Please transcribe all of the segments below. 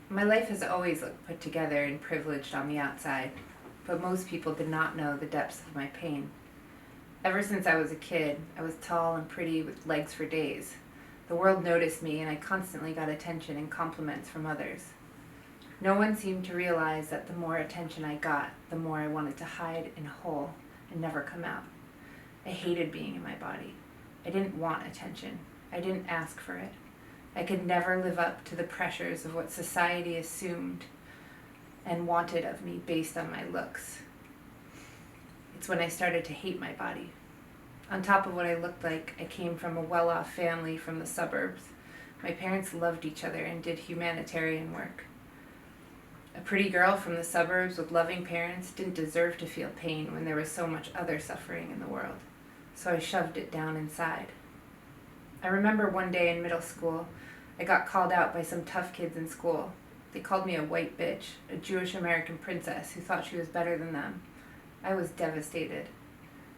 My life has always looked put together and privileged on the outside, but most people did not know the depths of my pain. Ever since I was a kid, I was tall and pretty with legs for days. The world noticed me, and I constantly got attention and compliments from others. No one seemed to realize that the more attention I got, the more I wanted to hide in a hole and never come out. I hated being in my body. I didn't want attention. I didn't ask for it. I could never live up to the pressures of what society assumed and wanted of me based on my looks. It's when I started to hate my body. On top of what I looked like, I came from a well-off family from the suburbs. My parents loved each other and did humanitarian work. A pretty girl from the suburbs with loving parents didn't deserve to feel pain when there was so much other suffering in the world, so I shoved it down inside. I remember one day in middle school, I got called out by some tough kids in school. They called me a white bitch, a Jewish American princess who thought she was better than them. I was devastated.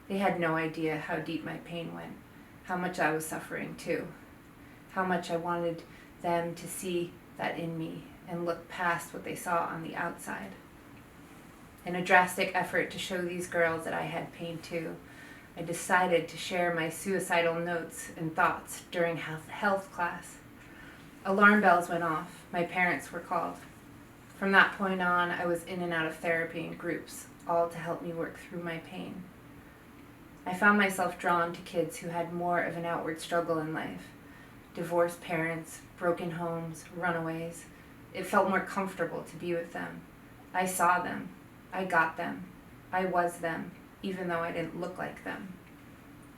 They had no idea how deep my pain went, how much I was suffering too, how much I wanted them to see that in me and look past what they saw on the outside. In a drastic effort to show these girls that I had pain too, I decided to share my suicidal notes and thoughts during health class. Alarm bells went off. My parents were called. From that point on, I was in and out of therapy in groups, all to help me work through my pain. I found myself drawn to kids who had more of an outward struggle in life. Divorced parents, broken homes, runaways. It felt more comfortable to be with them. I saw them. I got them. I was them, even though I didn't look like them.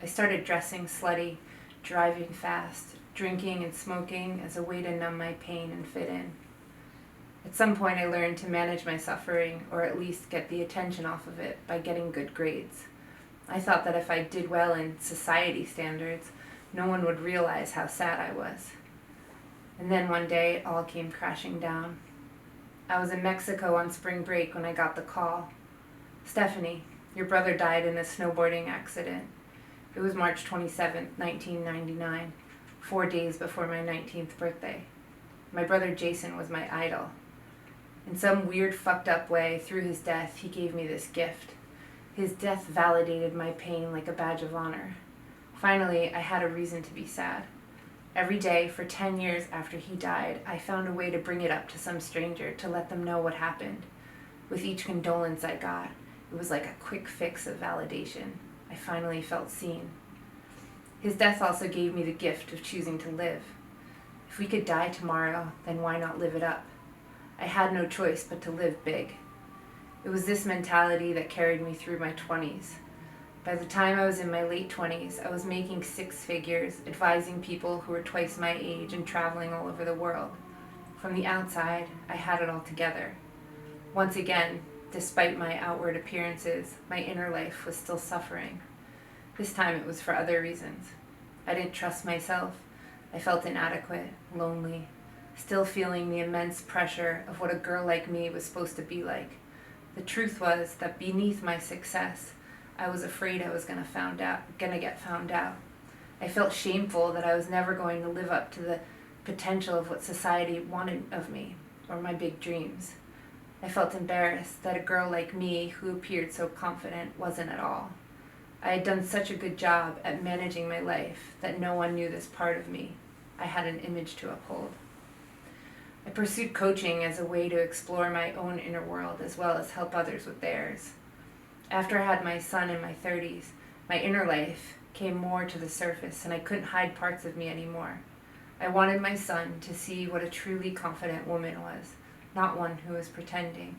I started dressing slutty, driving fast, drinking and smoking as a way to numb my pain and fit in. At some point I learned to manage my suffering, or at least get the attention off of it, by getting good grades. I thought that if I did well in society standards, no one would realize how sad I was. And then one day it all came crashing down. I was in Mexico on spring break when I got the call. Stephanie, your brother died in a snowboarding accident. It was March 27th, 1999, 4 days before my 19th birthday. My brother Jason was my idol. In some weird fucked up way, through his death, he gave me this gift. His death validated my pain like a badge of honor. Finally, I had a reason to be sad. Every day for 10 years after he died, I found a way to bring it up to some stranger to let them know what happened. With each condolence I got, it was like a quick fix of validation. I finally felt seen. His death also gave me the gift of choosing to live. If we could die tomorrow, then why not live it up? I had no choice but to live big. It was this mentality that carried me through my 20s. By the time I was in my late 20s, I was making 6 figures, advising people who were twice my age and traveling all over the world. From the outside, I had it all together. Once again, despite my outward appearances, my inner life was still suffering. This time it was for other reasons. I didn't trust myself. I felt inadequate, lonely, still feeling the immense pressure of what a girl like me was supposed to be like. The truth was that beneath my success, I was afraid I was gonna get found out. I felt shameful that I was never going to live up to the potential of what society wanted of me, or my big dreams. I felt embarrassed that a girl like me, who appeared so confident, wasn't at all. I had done such a good job at managing my life that no one knew this part of me. I had an image to uphold. I pursued coaching as a way to explore my own inner world as well as help others with theirs. After I had my son in my 30s, my inner life came more to the surface and I couldn't hide parts of me anymore. I wanted my son to see what a truly confident woman was, not one who was pretending.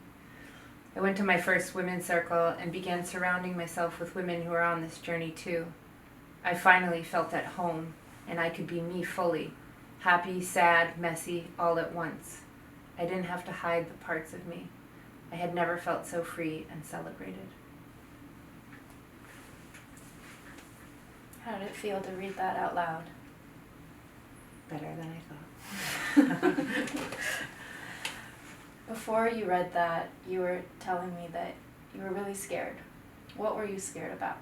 I went to my first women's circle and began surrounding myself with women who are on this journey too. I finally felt at home and I could be me fully, happy, sad, messy, all at once. I didn't have to hide the parts of me. I had never felt so free and celebrated. How did it feel to read that out loud? Better than I thought. Before you read that, you were telling me that you were really scared. What were you scared about?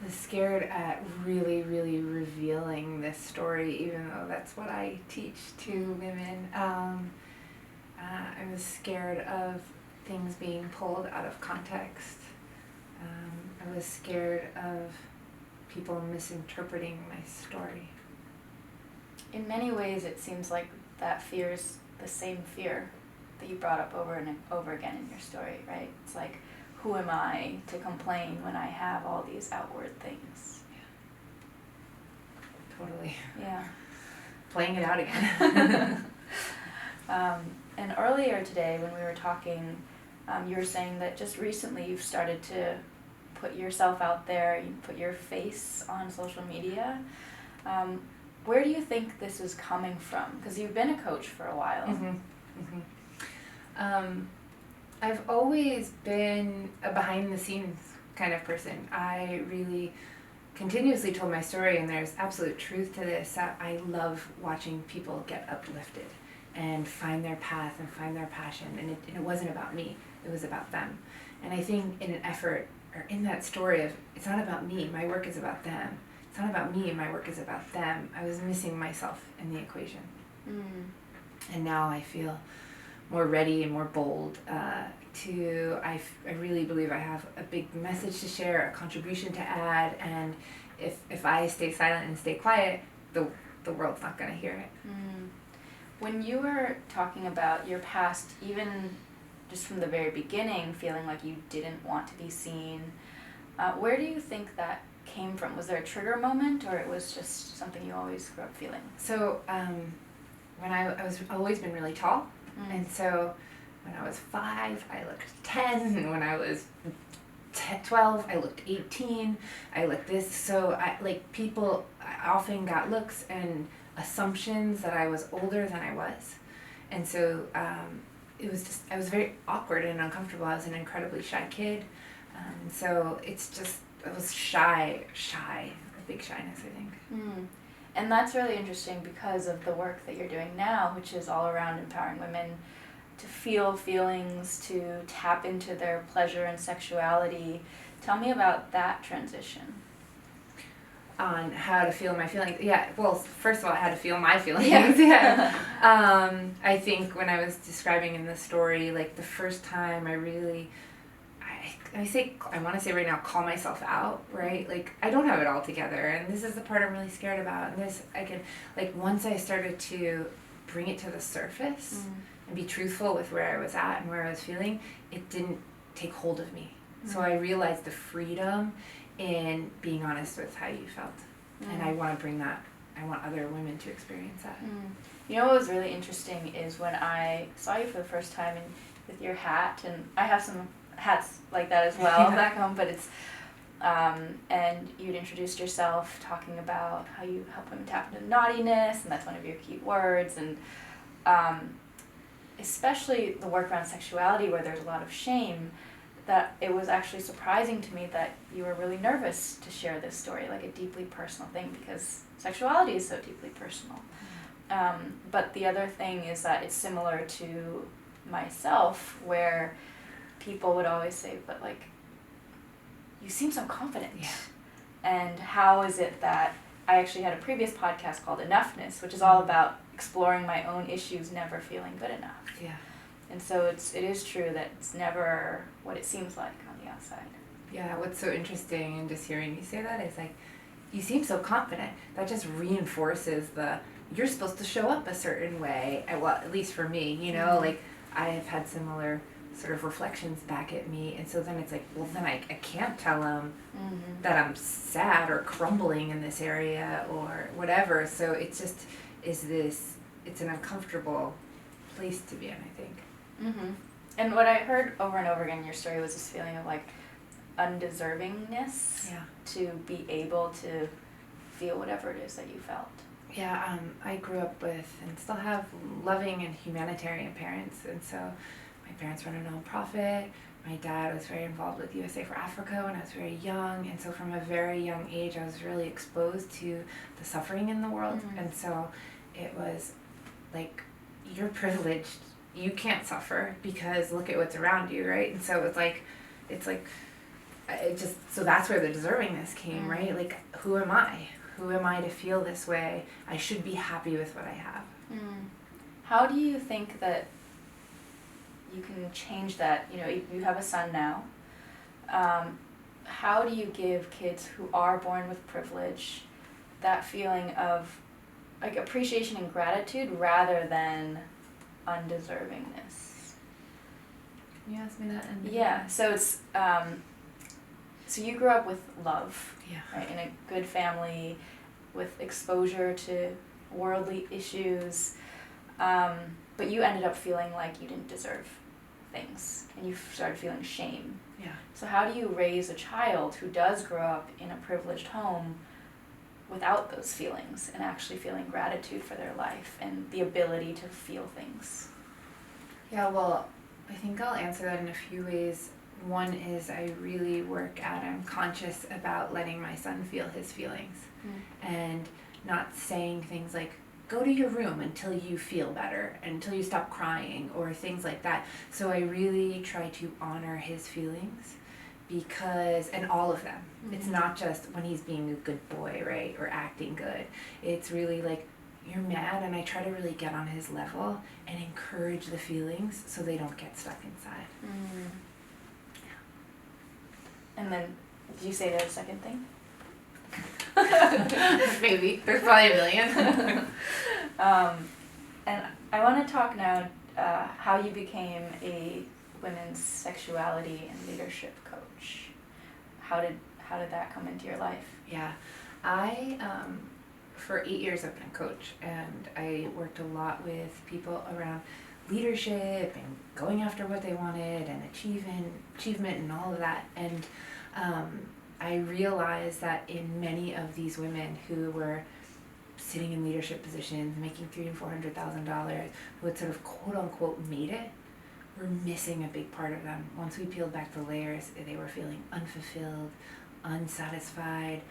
was scared at really, really revealing this story, even though that's what I teach to women. I was scared of things being pulled out of context. I was scared of people misinterpreting my story. In many ways, it seems like that fear is the same fear that you brought up over and over again in your story, right? It's like, who am I to complain when I have all these outward things? Yeah. Totally. Yeah. Playing it out again. And earlier today when we were talking, you were saying that just recently you've started to put yourself out there, you put your face on social media. Where do you think this is coming from? Because you've been a coach for a while. Mm-hmm. Mm-hmm. I've always been a behind-the-scenes kind of person. I really continuously told my story, and there's absolute truth to this. I love watching people get uplifted and find their path and find their passion, and it wasn't about me, it was about them. And I think in an effort, or in that story of, it's not about me, my work is about them. It's not about me, my work is about them. I was missing myself in the equation. And now I feel more ready and more bold I really believe I have a big message to share, a contribution to add, and if I stay silent and stay quiet, the world's not going to hear it. When you were talking about your past, even just from the very beginning, feeling like you didn't want to be seen, where do you think that came from? Was there a trigger moment, or it was just something you always grew up feeling? So when I was always been really tall, and so when I was 5, I looked 10, and when I was 12, I looked 18, I looked this, so I often got looks and assumptions that I was older than I was, and so it was just, I was very awkward and uncomfortable. I was an incredibly shy kid, so it's just, I was shy, a big shyness, I think. And that's really interesting because of the work that you're doing now, which is all around empowering women to feel feelings, to tap into their pleasure and sexuality. Tell me about that transition. On how to feel my feelings. Yeah, well, first of all, how to feel my feelings. Yeah. I think when I was describing in the story, like the first time I really, I want to say right now, call myself out, right? Like, I don't have it all together, and this is the part I'm really scared about. And this, I can, like, once I started to bring it to the surface and be truthful with where I was at and where I was feeling, it didn't take hold of me. So I realized the freedom in being honest with how you felt. And I want to bring that, I want other women to experience that. You know what was really interesting is when I saw you for the first time with your hat, and I have some hats like that as well back home, but it's and you'd introduced yourself talking about how you help women tap into naughtiness, and that's one of your key words, and especially the work around sexuality where there's a lot of shame, that it was actually surprising to me that you were really nervous to share this story, like a deeply personal thing, because sexuality is so deeply personal. But the other thing is that it's similar to myself, where people would always say, but like, you seem so confident. Yeah. And how is it that I actually had a previous podcast called Enoughness, which is all about exploring my own issues, never feeling good enough. Yeah. And so it is true that it's never what it seems like on the outside. Yeah, what's so interesting in just hearing you say that is like, you seem so confident. That just reinforces you're supposed to show up a certain way, well, at least for me, you know, like I have had similar sort of reflections back at me, and so then it's like, well, then I can't tell them that I'm sad or crumbling in this area or whatever, so it's just it's an uncomfortable place to be in, I think. And what I heard over and over again in your story was this feeling of like undeservingness to be able to feel whatever it is that you felt. Yeah, I grew up with and still have loving and humanitarian parents, and so my parents run a nonprofit. My dad was very involved with USA for Africa when I was very young, and so from a very young age I was really exposed to the suffering in the world, and so it was like, you're privileged, you can't suffer because look at what's around you, right? And so it's like so that's where the deservingness came, right? Mm. Like, who am I? Who am I to feel this way? I should be happy with what I have. Mm. How do you think that you can change that? You know, you have a son now. How do you give kids who are born with privilege that feeling of like appreciation and gratitude rather than undeservingness? Can you ask me that? Yeah, so it's so you grew up with love, Yeah. right, in a good family with exposure to worldly issues, but you ended up feeling like you didn't deserve things and you started feeling shame. Yeah. So how do you raise a child who does grow up in a privileged home without those feelings and actually feeling gratitude for their life and the ability to feel things? Yeah, well, I think I'll answer that in a few ways. One is I really work at, I'm conscious about letting my son feel his feelings and not saying things like, go to your room until you feel better, until you stop crying, or things like that. So I really try to honor his feelings because, and all of them. Mm-hmm. It's not just when he's being a good boy, right, or acting good. It's really like, you're mad, and I try to really get on his level and encourage the feelings so they don't get stuck inside. Mm. And then, did you say the second thing? Maybe. There's probably a million. And I want to talk now how you became a women's sexuality and leadership coach. How did that come into your life? Yeah. I, for 8 years I've been a coach, and I worked a lot with people around leadership and going after what they wanted and achievement and all of that. And I realized that in many of these women who were sitting in leadership positions, making $300,000 and $400,000, who had sort of quote unquote made it, were missing a big part of them. Once we peeled back the layers, they were feeling unfulfilled, unsatisfied,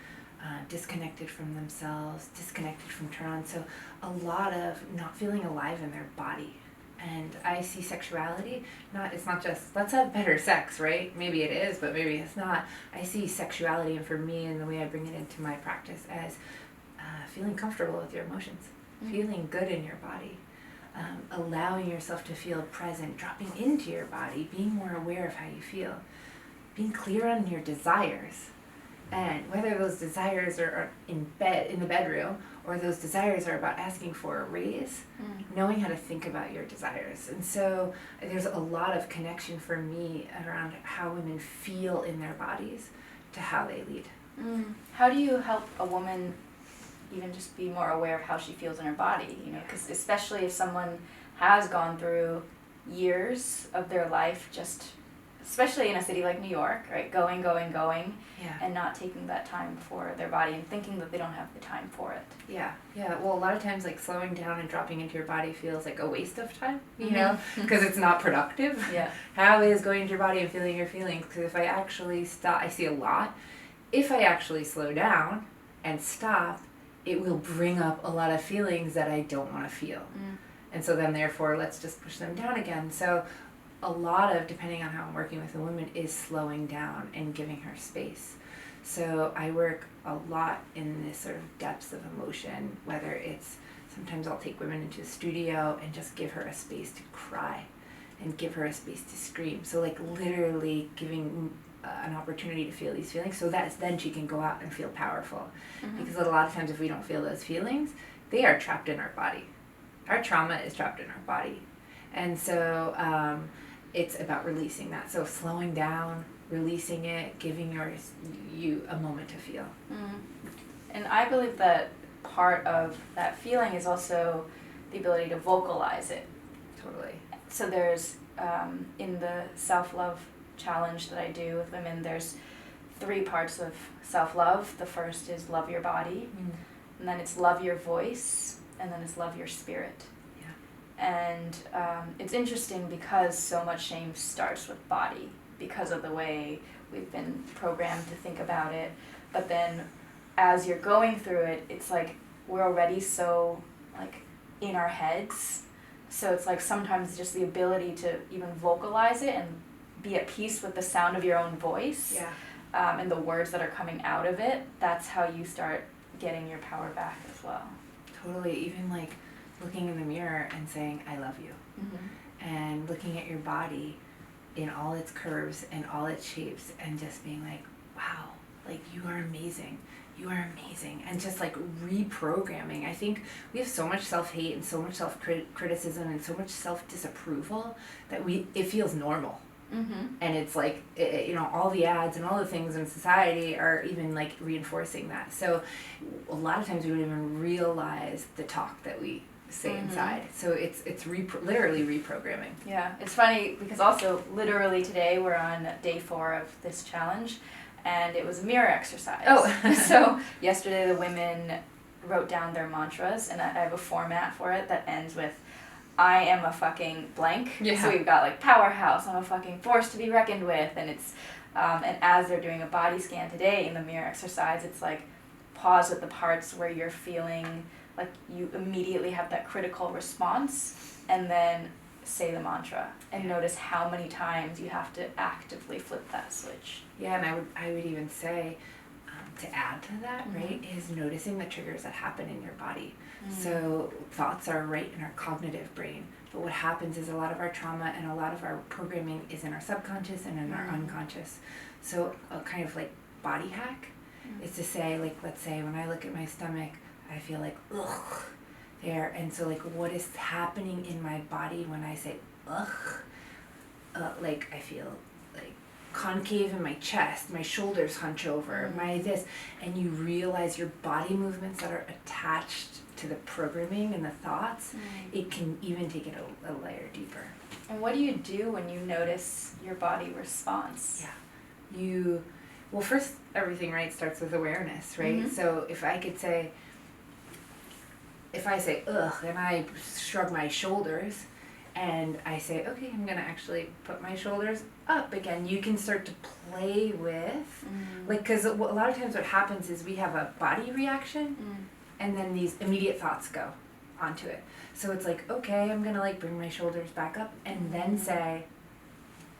disconnected from themselves, disconnected from Tron. So a lot of not feeling alive in their body. And I see sexuality, it's not just, let's have better sex, right? Maybe it is, but maybe it's not. I see sexuality, and for me, and the way I bring it into my practice, as feeling comfortable with your emotions, feeling good in your body, allowing yourself to feel present, dropping into your body, being more aware of how you feel, being clear on your desires, and whether those desires are in the bedroom, or those desires are about asking for a raise, knowing how to think about your desires. And so there's a lot of connection for me around how women feel in their bodies to how they lead. How do you help a woman even just be more aware of how she feels in her body? You know, because especially if someone has gone through years of their life just, especially in a city like New York, right, going, Yeah. and not taking that time for their body and thinking that they don't have the time for it. Yeah. Well, a lot of times, like, slowing down and dropping into your body feels like a waste of time, you know, because it's not productive. Yeah. How is going to your body and feeling your feelings? Because if I actually stop, I see a lot. If I actually slow down and stop, it will bring up a lot of feelings that I don't want to feel. And so then, therefore, let's just push them down again. So a lot of, depending on how I'm working with a woman, is slowing down and giving her space. So I work a lot in this sort of depths of emotion, whether it's, sometimes I'll take women into a studio and just give her a space to cry and give her a space to scream. So like literally giving an opportunity to feel these feelings, so that then she can go out and feel powerful. Because a lot of times if we don't feel those feelings, they are trapped in our body. Our trauma is trapped in our body. And so it's about releasing that. So slowing down, releasing it, giving you a moment to feel. And I believe that part of that feeling is also the ability to vocalize it. Totally. So there's, in the self-love challenge that I do with women, there's 3 parts of self-love. The first is love your body, and then it's love your voice, and then it's love your spirit. And it's interesting because so much shame starts with body because of the way we've been programmed to think about it. But then as you're going through it, it's like we're already so like in our heads. So it's like sometimes just the ability to even vocalize it and be at peace with the sound of your own voice and the words that are coming out of it, that's how you start getting your power back as well. Totally. Even like looking in the mirror and saying, I love you. And looking at your body in all its curves and all its shapes and just being like, wow, like you are amazing. You are amazing. And just like reprogramming. I think we have so much self-hate and so much self-criticism and so much self-disapproval that it feels normal. And it's like, all the ads and all the things in society are even like reinforcing that. So a lot of times we don't even realize the talk that we say inside. So it's literally reprogramming. Yeah, it's funny because also literally today we're on day 4 of this challenge, and it was a mirror exercise. Oh. So yesterday the women wrote down their mantras, and I have a format for it that ends with, I am a fucking blank. Yeah. So we've got like powerhouse, I'm a fucking force to be reckoned with, and it's and as they're doing a body scan today in the mirror exercise, it's like pause at the parts where you're feeling like you immediately have that critical response, and then say the mantra and notice how many times you have to actively flip that switch. Yeah, and I would even say, to add to that, right, is noticing the triggers that happen in your body. So thoughts are right in our cognitive brain, but what happens is a lot of our trauma and a lot of our programming is in our subconscious and in our unconscious. So a kind of like body hack is to say, like, let's say when I look at my stomach, I feel like, ugh, there. And so like what is happening in my body when I say, ugh, like I feel like concave in my chest, my shoulders hunch over, my this, and you realize your body movements that are attached to the programming and the thoughts, it can even take it a layer deeper. And what do you do when you notice your body response? Yeah. Well, first, everything, right, starts with awareness, right? So if I say, ugh, and I shrug my shoulders, and I say, okay, I'm going to actually put my shoulders up again, you can start to play with, like, because a lot of times what happens is we have a body reaction, and then these immediate thoughts go onto it. So it's like, okay, I'm going to, like, bring my shoulders back up, and then say,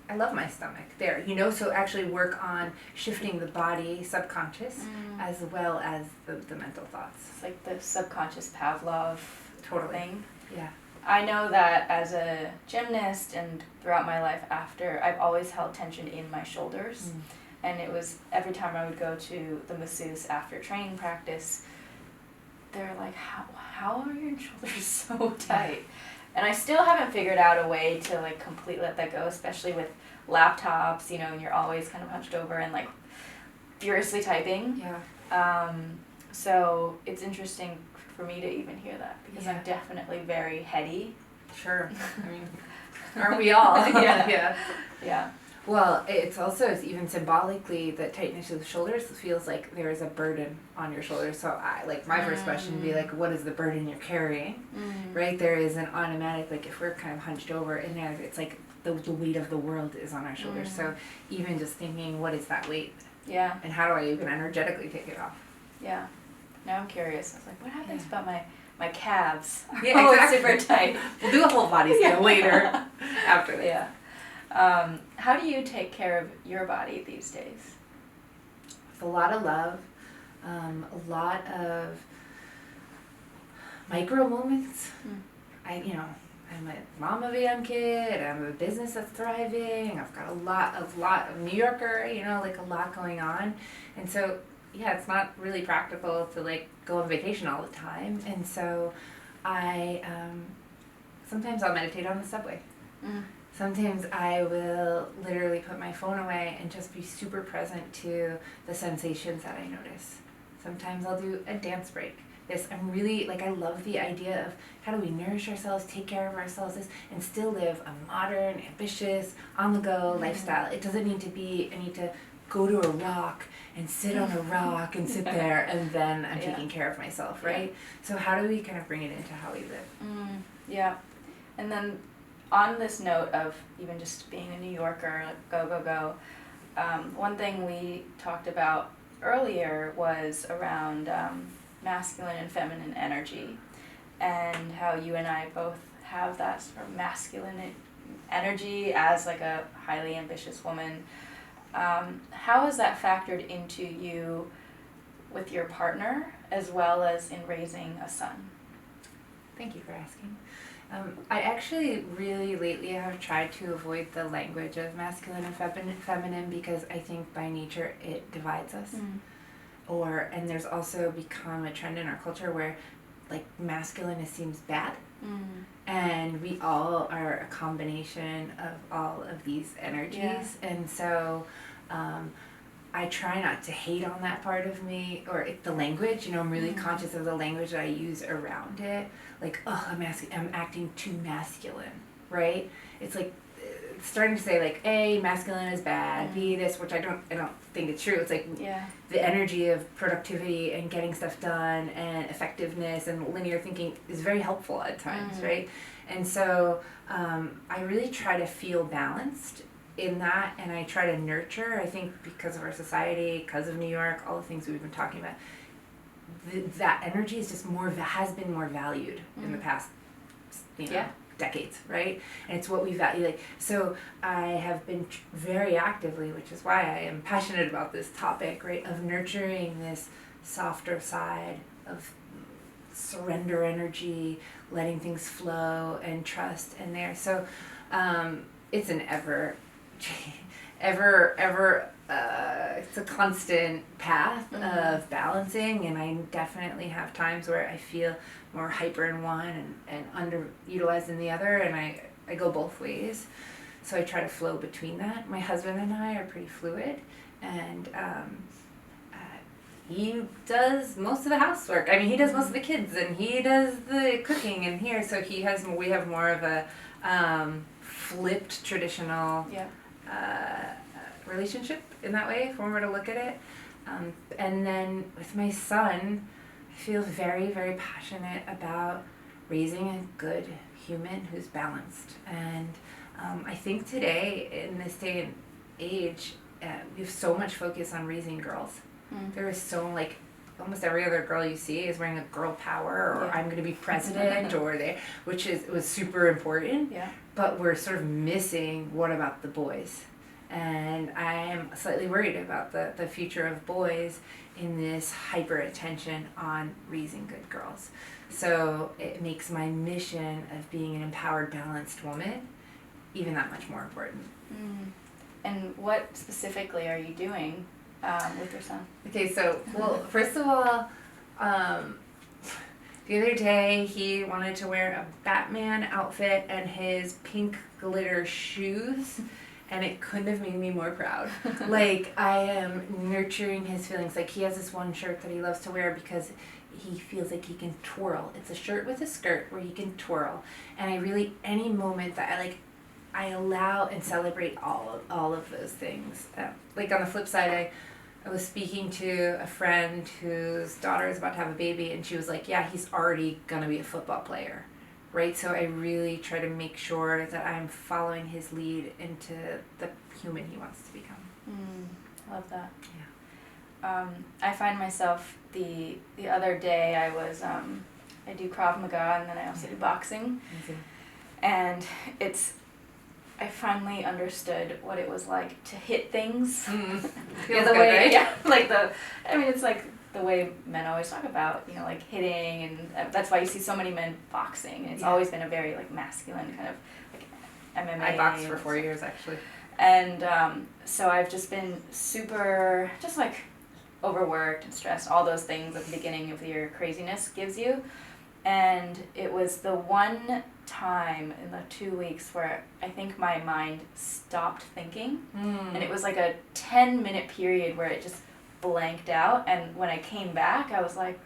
I love my stomach. There, so actually work on shifting the body, subconscious, as well as the mental thoughts. It's like the subconscious Pavlov thing. Yeah. I know that as a gymnast and throughout my life after, I've always held tension in my shoulders. And it was every time I would go to the masseuse after training practice, they're like, how are your shoulders so tight? And I still haven't figured out a way to like completely let that go, especially with laptops, and you're always kind of hunched over and like furiously typing. Yeah. So it's interesting for me to even hear that because I'm definitely very heady. Sure. I mean, aren't we all? Yeah. Well, it's also even symbolically that tightness of the shoulders feels like there is a burden on your shoulders. So my first question would be like, what is the burden you're carrying? Right? There is an automatic, like if we're kind of hunched over in there, it's like the weight of the world is on our shoulders. So even just thinking, what is that weight? Yeah. And how do I even energetically take it off? Yeah. Now I'm curious. I was like, what happens about my calves? Yeah, exactly. It's super tight. We'll do a whole body scan later after this. Yeah. How do you take care of your body these days? With a lot of love, a lot of micro moments. I'm a mom of a young kid. I'm a business that's thriving. I've got a lot of New Yorker, like a lot going on. And so, it's not really practical to like go on vacation all the time. And so sometimes I'll meditate on the subway. Sometimes I will literally put my phone away and just be super present to the sensations that I notice. Sometimes I'll do a dance break. I'm really, I love the idea of how do we nourish ourselves, take care of ourselves, and still live a modern, ambitious, on-the-go lifestyle. It doesn't need to be, I need to go to a rock and sit on a rock and sit there and then I'm taking care of myself, right? So how do we kind of bring it into how we live? Yeah. And then on this note of even just being a New Yorker, like go, one thing we talked about earlier was around masculine and feminine energy and how you and I both have that sort of masculine energy as like a highly ambitious woman. How has that factored into you with your partner as well as in raising a son? Thank you for asking. I actually really lately have tried to avoid the language of masculine and feminine because I think by nature it divides us. And there's also become a trend in our culture where like masculine seems bad. And we all are a combination of all of these energies. And so I try not to hate on that part of me or the language. I'm really conscious of the language that I use around it. Like, oh, I'm acting too masculine, right? It's like it's starting to say like, A, masculine is bad. B, this, which I don't think it's true. It's like the energy of productivity and getting stuff done and effectiveness and linear thinking is very helpful at times, right? And so I really try to feel balanced in that, and I try to nurture. I think because of our society, because of New York, all the things we've been talking about, that energy is just has been more valued in the past, decades, right? And it's what we value. Like, so I have been very actively, which is why I am passionate about this topic, right, of nurturing this softer side of surrender energy, letting things flow and trust in there. So it's an it's a constant path of balancing, and I definitely have times where I feel more hyper in one and underutilized in the other, and I go both ways. So I try to flow between that. My husband and I are pretty fluid, and he does most of the housework. I mean, he does most of the kids, and he does the cooking in here. So we have more of a flipped traditional relationship in that way, if one were to look at it. And then with my son, I feel very, very passionate about raising a good human who's balanced. And I think today, in this day and age, we have so much focus on raising girls. There is so, like, almost every other girl you see is wearing a girl power, or I'm going to be president, which was super important. But we're sort of missing, what about the boys? And I am slightly worried about the future of boys in this hyper attention on raising good girls. So it makes my mission of being an empowered, balanced woman even that much more important. And what specifically are you doing with your son? Okay, so, well, first of all, the other day he wanted to wear a Batman outfit and his pink glitter shoes, and it couldn't have made me more proud. Like, I am nurturing his feelings. Like, he has this one shirt that he loves to wear because he feels like he can twirl. It's a shirt with a skirt where he can twirl. And I really, any moment that I allow and celebrate all of those things. Like, on the flip side, I was speaking to a friend whose daughter is about to have a baby, and she was like, yeah, he's already going to be a football player, right? So I really try to make sure that I'm following his lead into the human he wants to become. I love that. I find myself, the other day I was, I do Krav Maga, and then I also do boxing. And I finally understood what it was like to hit things. Feels the good, way, right? It's like the way men always talk about, like hitting, and that's why you see so many men boxing. And it's always been a very like masculine kind of like MMA. I boxed for 4 years actually. And so I've just been super, just like overworked and stressed, all those things at the beginning of your craziness gives you. And it was the one time in the 2 weeks where I think my mind stopped thinking. And it was like a 10-minute period where it just blanked out. And when I came back, I was like,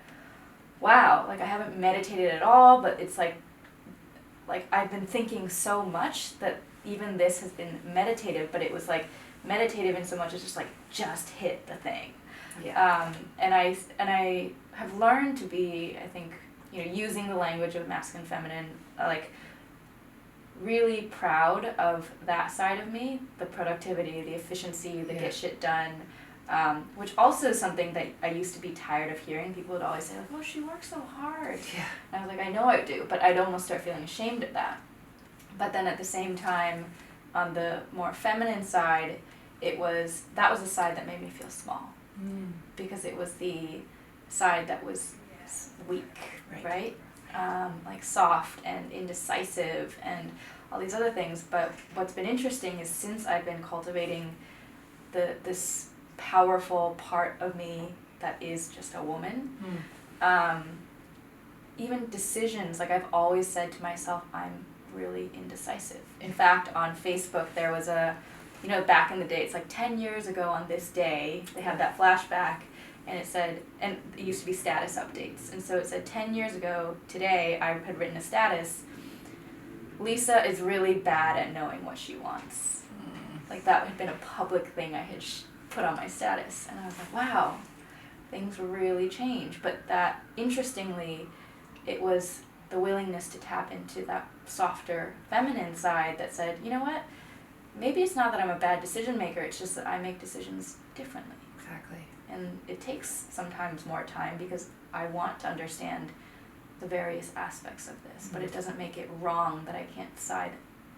wow, like I haven't meditated at all, but it's like I've been thinking so much that even this has been meditative, but it was like meditative in so much as just hit the thing. And I have learned to be, I think, using the language of masculine, feminine, like really proud of that side of me, the productivity, the efficiency, the get shit done, which also is something that I used to be tired of hearing. People would always say like, oh, she works so hard. And I was like, I know I do, but I'd almost start feeling ashamed of that. But then at the same time, on the more feminine side, that was the side that made me feel small. Because it was the side that was weak, right? Like soft and indecisive and all these other things. But what's been interesting is since I've been cultivating this powerful part of me that is just a woman, even decisions, like I've always said to myself, I'm really indecisive. In fact, on Facebook there was back in the day, it's like 10 years ago on this day, they had that flashback, and it said, and it used to be status updates, and so it said 10 years ago today, I had written a status, Lisa is really bad at knowing what she wants. Like that had been a public thing I had put on my status, and I was like, wow, things really change. But that, interestingly, it was the willingness to tap into that softer feminine side that said, you know what, maybe it's not that I'm a bad decision maker, it's just that I make decisions differently. Exactly. And it takes sometimes more time because I want to understand the various aspects of this, but it doesn't make it wrong that I can't decide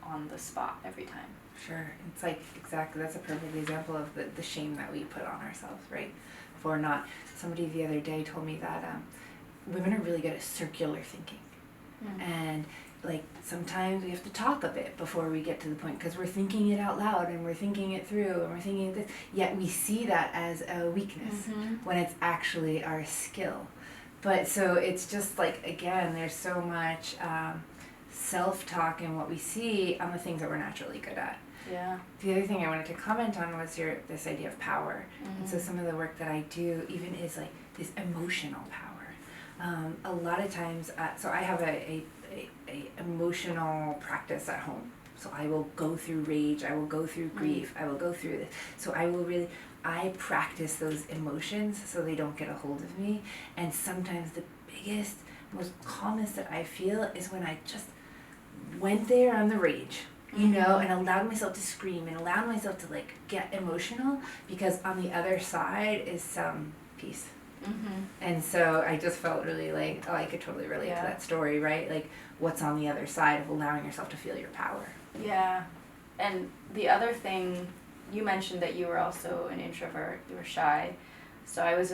on the spot every time. Sure. It's like, exactly, that's a perfect example of the shame that we put on ourselves, right? For not, somebody the other day told me that women are really good at circular thinking. And like sometimes we have to talk a bit before we get to the point because we're thinking it out loud and we're thinking it through and we're thinking this, yet we see that as a weakness when it's actually our skill. But so it's just like, again, there's so much self-talk in what we see on the things that we're naturally good at. Yeah. The other thing I wanted to comment on was this idea of power. And so some of the work that I do even is like this emotional power. A lot of times, so I have a emotional practice at home. So I will go through rage, I will go through grief, I will go through this. So I practice those emotions so they don't get a hold of me. And sometimes the biggest, most calmest that I feel is when I just went there on the rage, and allowed myself to scream and allowed myself to like get emotional, because on the other side is some peace. And so I just felt really like, oh, I could totally relate to that story, right? Like what's on the other side of allowing yourself to feel your power. Yeah. And the other thing, you mentioned that you were also an introvert, you were shy. So I was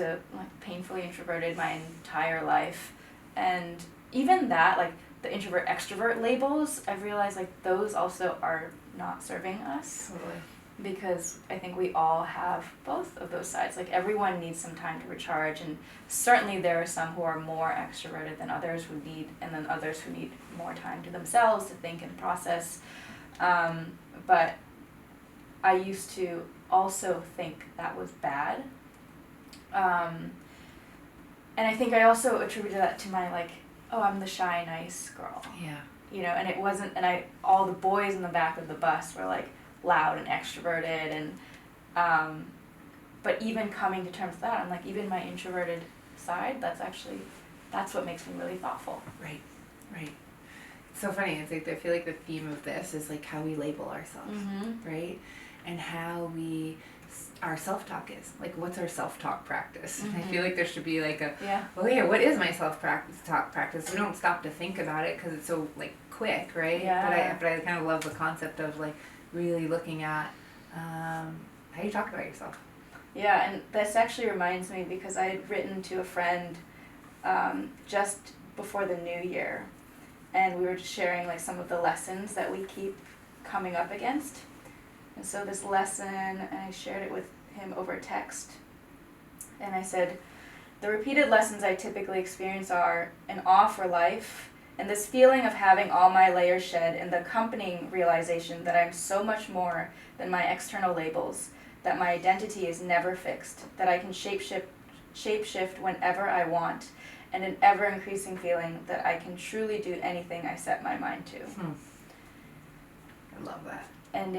painfully introverted my entire life. And even that, like the introvert extrovert labels, I've realized like those also are not serving us. Totally. Because I think we all have both of those sides. Like everyone needs some time to recharge, and certainly there are some who are more extroverted than others and then others who need more time to themselves to think and process. But I used to also think that was bad. And I think I also attributed that to my I'm the shy, nice girl. Yeah. And it wasn't, and all the boys in the back of the bus were like loud and extroverted, and but even coming to terms with that, I'm like, even my introverted side, that's what makes me really thoughtful. Right. It's so funny. It's like I feel like the theme of this is like how we label ourselves, right? And how our self-talk is. Like, what's our self-talk practice? I feel like there should be like what is my self-talk practice? We don't stop to think about it because it's so like quick, right? Yeah. But I kind of love the concept of like really looking at how you talk about yourself. Yeah, and this actually reminds me because I had written to a friend just before the new year, and we were just sharing like some of the lessons that we keep coming up against. And so this lesson, and I shared it with him over text, and I said, the repeated lessons I typically experience are an awe for life, and this feeling of having all my layers shed, and the accompanying realization that I'm so much more than my external labels, that my identity is never fixed, that I can shapeshift whenever I want, and an ever-increasing feeling that I can truly do anything I set my mind to. I love that. And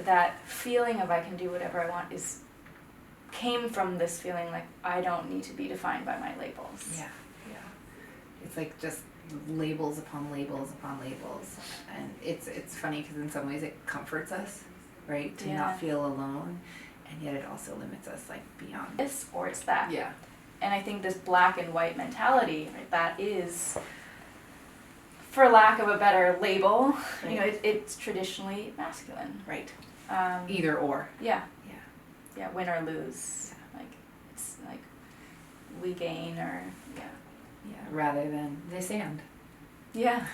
that feeling of I can do whatever I want came from this feeling like I don't need to be defined by my labels. Yeah. It's like just labels upon labels upon labels, and it's funny because in some ways it comforts us, right, to not feel alone, and yet it also limits us like beyond This or it's that. Yeah. And I think this black and white mentality, right, that is, for lack of a better label, right. It's traditionally masculine. Right. Either or. Yeah. Yeah. Yeah, win or lose. Like, it's like we gain or, yeah. Yeah, rather than this and. Yeah.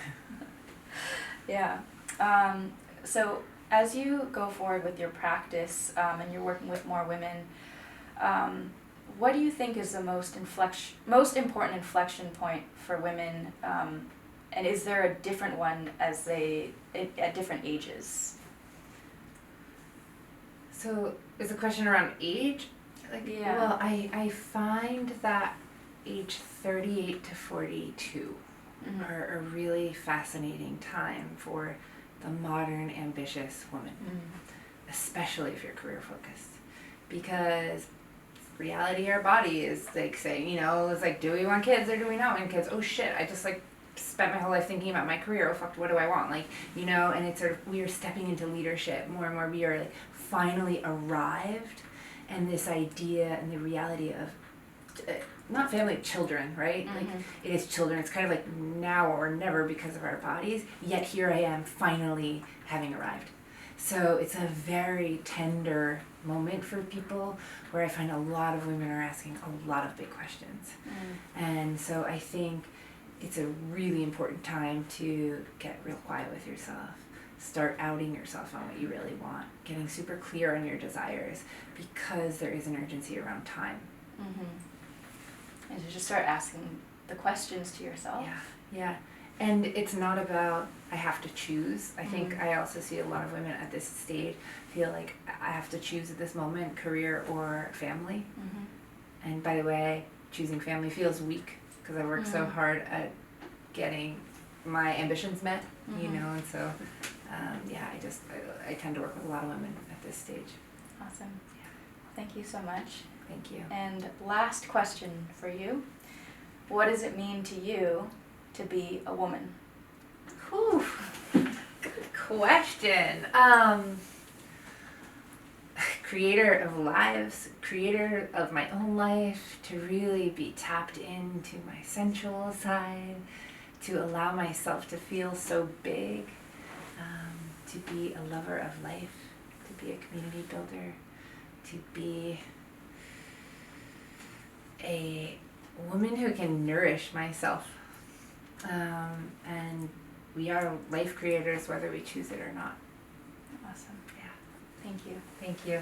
Yeah. So as you go forward with your practice and you're working with more women, what do you think is the most important inflection point for women, and is there a different one at different ages? So is the question around age? Like, Yeah. Well, I find that age 38 to 42 Mm-hmm. are a really fascinating time for the modern ambitious woman, especially if you're career focused, because reality, our body is like saying, it's like, do we want kids or do we not want kids? Oh shit, I just like spent my whole life thinking about my career. Oh fuck, what do I want? Like, and it's sort of, we are stepping into leadership more and more. We are like finally arrived, and this idea and the reality of not family, children, right? Mm-hmm. Like, it is children. It's kind of like now or never because of our bodies, yet here I am finally having arrived. So it's a very tender moment for people where I find a lot of women are asking a lot of big questions. And so I think it's a really important time to get real quiet with yourself. Start outing yourself on what you really want, getting super clear on your desires, because there is an urgency around time. And to just start asking the questions to yourself. Yeah. And it's not about, I have to choose. I think I also see a lot of women at this stage feel like I have to choose at this moment, career or family. And by the way, choosing family feels weak because I worked so hard at getting my ambitions met, and so, I tend to work with a lot of women at this stage. Awesome. Yeah. Thank you so much. Thank you. And last question for you. What does it mean to you to be a woman? Whew. Good question. Creator of lives, creator of my own life, to really be tapped into my sensual side, to allow myself to feel so big, to be a lover of life, to be a community builder, to be a woman who can nourish myself. And we are life creators whether we choose it or not. Awesome. Yeah. Thank you. Thank you.